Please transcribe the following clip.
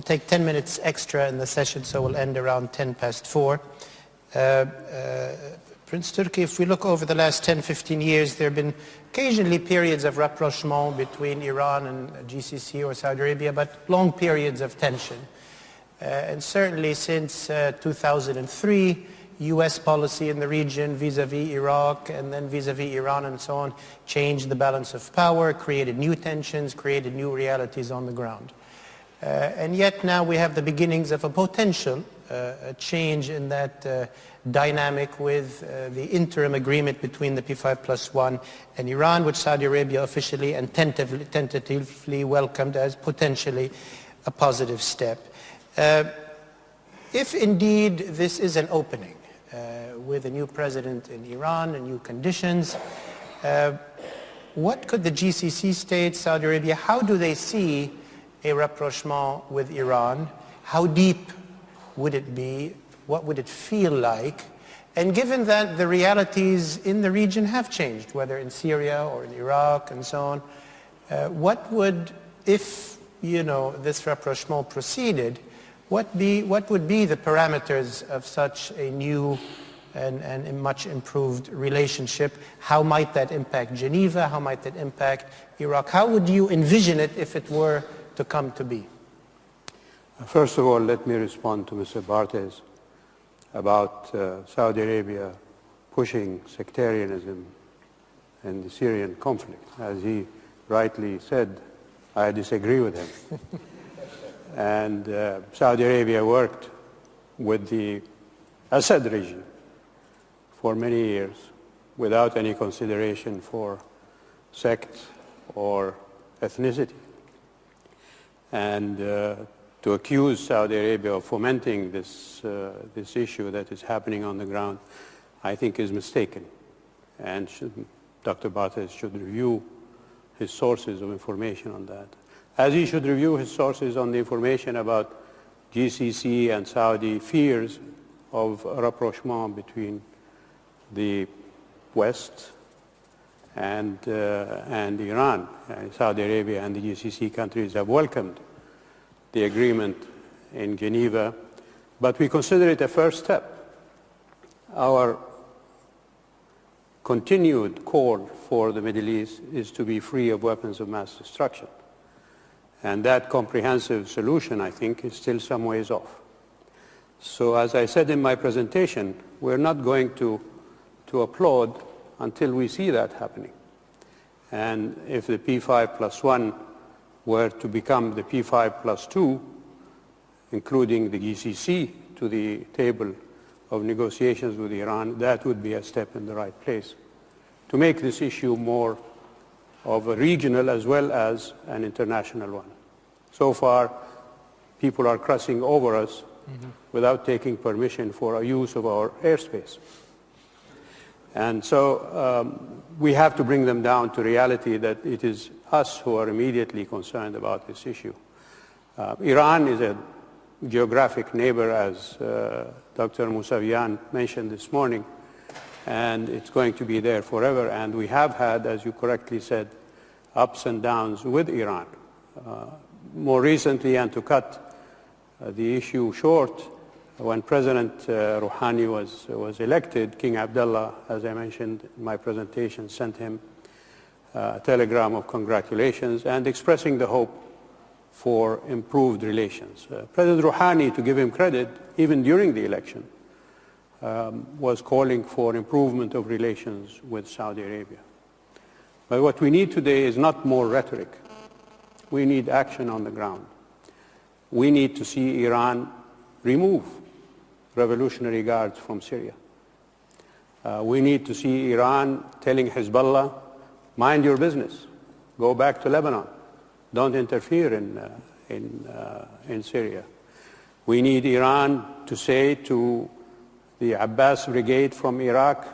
take 10 minutes extra in the session, so we'll end around 4:10. Prince Turki, if we look over the last 10, 15 years, there have been occasionally periods of rapprochement between Iran and GCC or Saudi Arabia, but long periods of tension. And certainly since 2003, U.S. policy in the region vis-à-vis Iraq and then vis-à-vis Iran and so on changed the balance of power, created new tensions, created new realities on the ground. And yet now we have the beginnings of a potential a change in that dynamic with the interim agreement between the P5+1 and Iran, which Saudi Arabia officially and tentatively welcomed as potentially a positive step. If indeed this is an opening with a new president in Iran and new conditions, what could the GCC states, Saudi Arabia, how do they see a rapprochement with Iran? How deep would it be? What would it feel like? And given that the realities in the region have changed, whether in Syria or in Iraq and so on, what would, if this rapprochement proceeded, what would be the parameters of such a new and much improved relationship? How might that impact Geneva? How might that impact Iraq? How would you envision it if it were to come to be? First of all, let me respond to Mr. Barthes about Saudi Arabia pushing sectarianism in the Syrian conflict. As he rightly said, I disagree with him. And Saudi Arabia worked with the Assad regime for many years without any consideration for sect or ethnicity. And to accuse Saudi Arabia of fomenting this issue that is happening on the ground, I think is mistaken. And Dr. Barthes should review his sources of information on that. As he should review his sources on the information about GCC and Saudi fears of a rapprochement between the West and Iran. Saudi Arabia and the GCC countries have welcomed the agreement in Geneva, but we consider it a first step. Our continued call for the Middle East is to be free of weapons of mass destruction. And that comprehensive solution, I think, is still some ways off. So as I said in my presentation, we're not going to applaud until we see that happening. And if the P5+1 were to become the P5+2, including the GCC, to the table of negotiations with Iran, that would be a step in the right place to make this issue more of a regional as well as an international one. So far, people are crossing over us without taking permission for a use of our airspace. And so we have to bring them down to reality that it is us who are immediately concerned about this issue. Iran is a geographic neighbor, as Dr. Mousavian mentioned this morning, and it's going to be there forever. And we have had, as you correctly said, ups and downs with Iran. More recently, and to cut the issue short, when President Rouhani was elected, King Abdullah, as I mentioned in my presentation, sent him a telegram of congratulations and expressing the hope for improved relations. President Rouhani, to give him credit, even during the election, was calling for improvement of relations with Saudi Arabia. But what we need today is not more rhetoric. We need action on the ground. We need to see Iran remove Revolutionary Guards from Syria. We need to see Iran telling Hezbollah, mind your business, go back to Lebanon, don't interfere in Syria. We need Iran to say to the Abbas Brigade from Iraq,